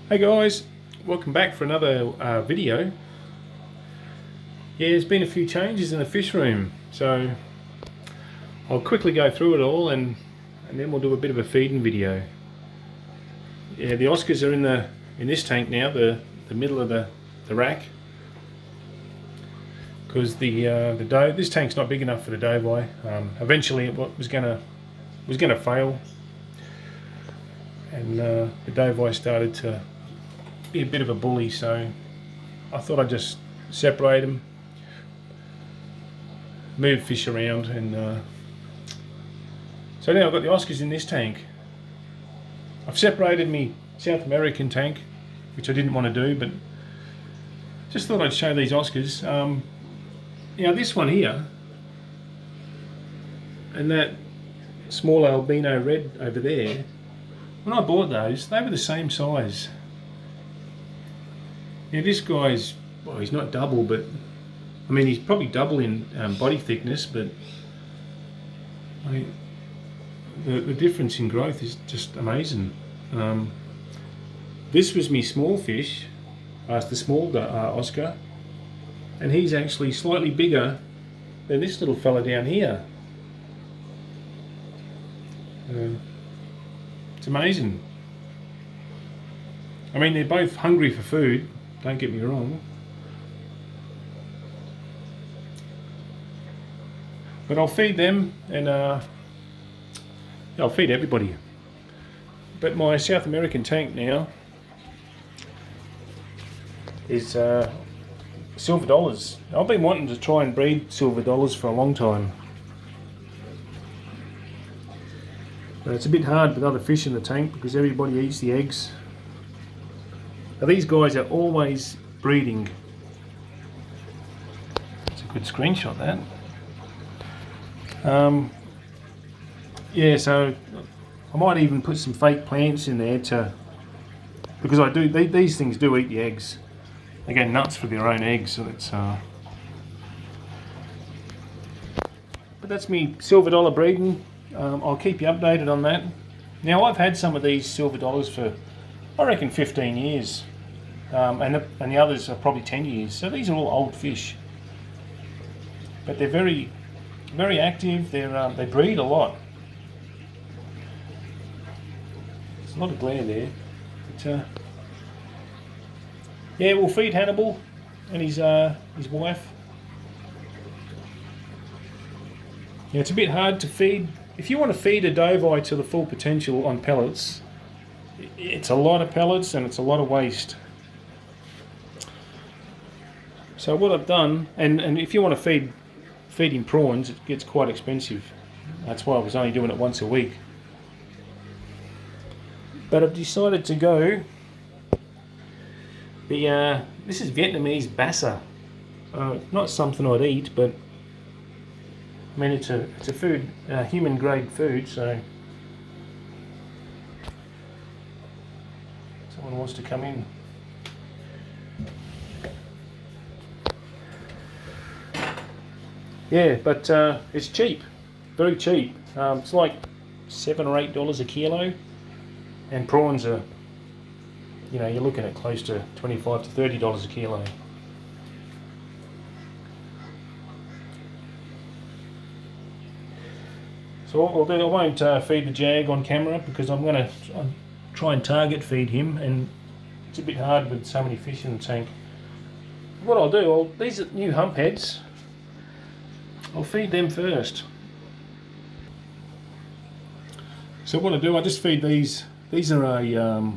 Hey guys, welcome back for another video. Yeah, there's been a few changes in the fish room, so I'll quickly go through it all and then we'll do a bit of a feeding video. Yeah, the Oscars are in this tank now, the middle of the rack, because the dove. This tank's not big enough for the doveye. Eventually, it was gonna fail, and the doveye started to be a bit of a bully, so I thought I'd just separate them, move fish around, and so now I've got the Oscars in this tank. I've separated my South American tank, which I didn't want to do, but just thought I'd show these Oscars. This one here and that small albino red over there, when I bought those, they were the same size. Now this guy's, well, he's not double, but I mean he's probably double in body thickness, but the difference in growth is just amazing. This was me small fish, the small Oscar, and he's actually slightly bigger than this little fella down here. It's amazing. I mean, they're both hungry for food, don't get me wrong, but I'll feed them, and I'll feed everybody. But my South American tank now is silver dollars. I've been wanting to try and breed silver dollars for a long time, but it's a bit hard with other fish in the tank because everybody eats the eggs. Now these guys are always breeding. It's a good screenshot, that. Yeah, so I might even put some fake plants in there because these things do eat the eggs. They go nuts for their own eggs, so it's but that's me silver dollar breeding. I'll keep you updated on that. Now I've had some of these silver dollars for, I reckon, 15 years, and the others are probably 10 years. So these are all old fish, but they're very, very active. They breed a lot. There's a lot of glare there, but yeah, we'll feed Hannibal and his wife. Yeah, it's a bit hard to feed. If you want to feed a doveye to the full potential on pellets, it's a lot of pellets and it's a lot of waste. So what I've done, and if you want to feed him prawns, it gets quite expensive. That's why I was only doing it once a week. But I've decided to go this is Vietnamese bassa. Not something I'd eat, but I mean it's a food, human grade food. So someone wants to come in. Yeah, but it's cheap, very cheap. It's like $7 or $8 a kilo, and prawns are, you're looking at close to $25 to $30 a kilo. So what we'll do, I won't feed the jag on camera because I'm going to try and target feed him, and it's a bit hard with so many fish in the tank. What I'll do, these are new hump heads. I'll feed them first. So what I do, I just feed these. These are a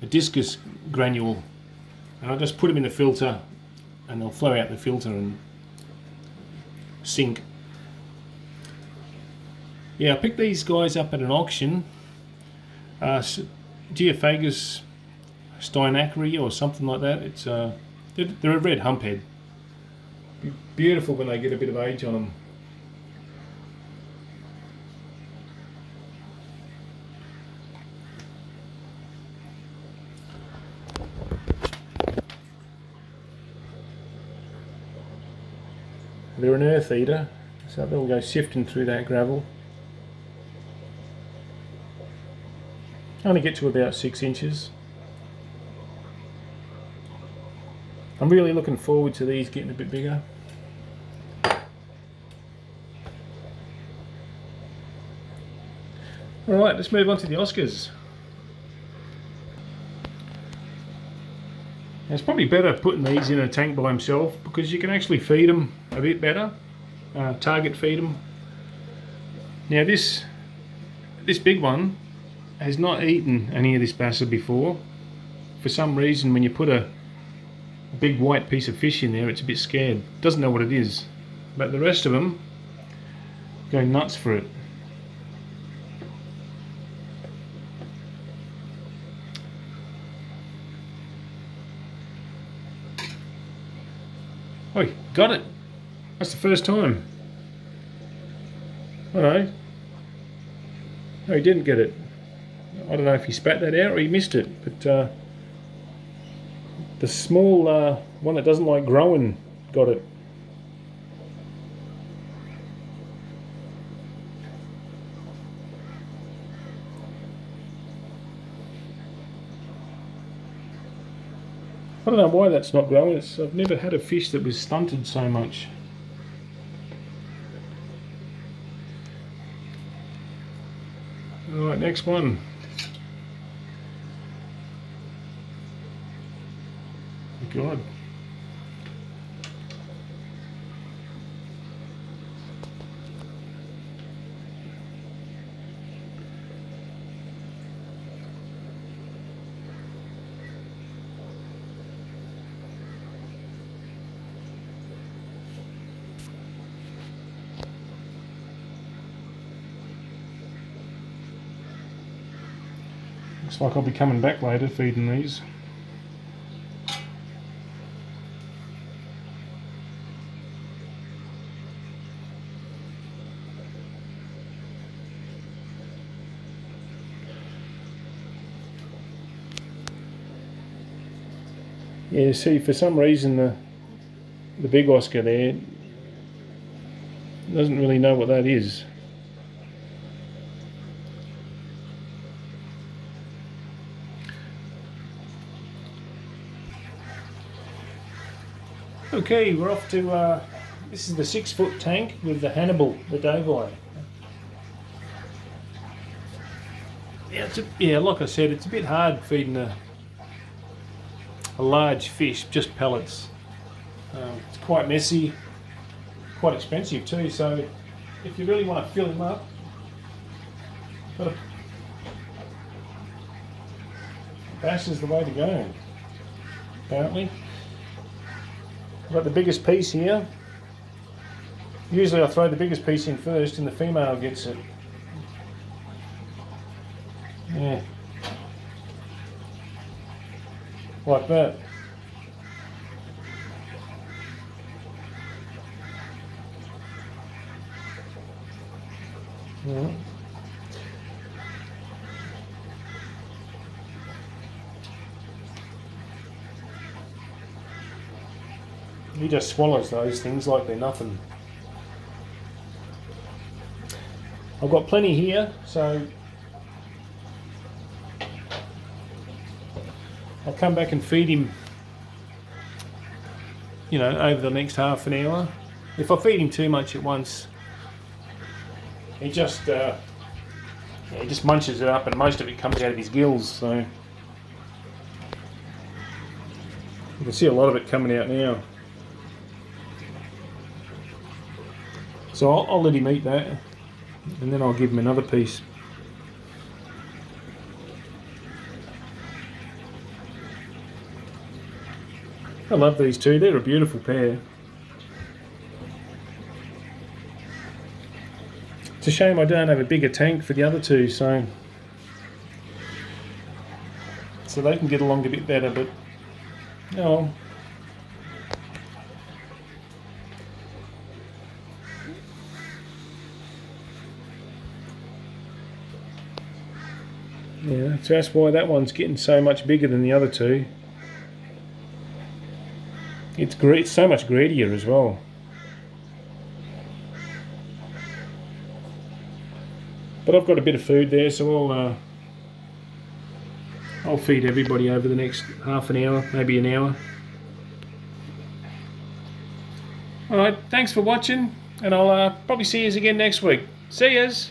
discus granule, and I'll just put them in the filter and they'll flow out the filter and sink. Yeah, I picked these guys up at an auction, Geophagus steinacheri or something like that. It's they're a red humphead. Beautiful when they get a bit of age on them. They're an earth eater, so they'll go sifting through that gravel. Only get to about 6 inches. I'm really looking forward to these getting a bit bigger. Alright, let's move on to the Oscars. It's probably better putting these in a tank by himself because you can actually feed them a bit better, target feed them. Now this big one has not eaten any of this bassa before. For some reason when you put a big white piece of fish in there it's a bit scared, doesn't know what it is, but the rest of them go nuts for it. Oh, got it. That's the first time. Oh no. No, he didn't get it. I don't know if he spat that out or he missed it, but the small one that doesn't like growing got it. I don't know why that's not growing. I've never had a fish that was stunted so much. Alright, next one. God. Looks like I'll be coming back later feeding these. Yeah, see, for some reason the big Oscar there doesn't really know what that is. Okay, we're off to, this is the 6-foot tank with the Hannibal, the Davai. Yeah, like I said, it's a bit hard feeding a large fish, just pellets. It's quite messy, quite expensive too, so if you really want to fill him up, bass is the way to go, apparently. I've got the biggest piece here. Usually I throw the biggest piece in first and the female gets it. Yeah. Like that. Yeah. He just swallows those things like they're nothing. I've got plenty here, so I'll come back and feed him, you know, over the next half an hour. If I feed him too much at once, he just munches it up, and most of it comes out of his gills. So you can see a lot of it coming out now. So I'll let him eat that, and then I'll give him another piece. I love these two, they're a beautiful pair. It's a shame I don't have a bigger tank for the other two, so they can get along a bit better, but no. Yeah, so that's why that one's getting so much bigger than the other two. It's great, it's so much greedier as well. But I've got a bit of food there, so I'll feed everybody over the next half an hour, maybe an hour. Alright, thanks for watching, and I'll probably see you again next week. See yous!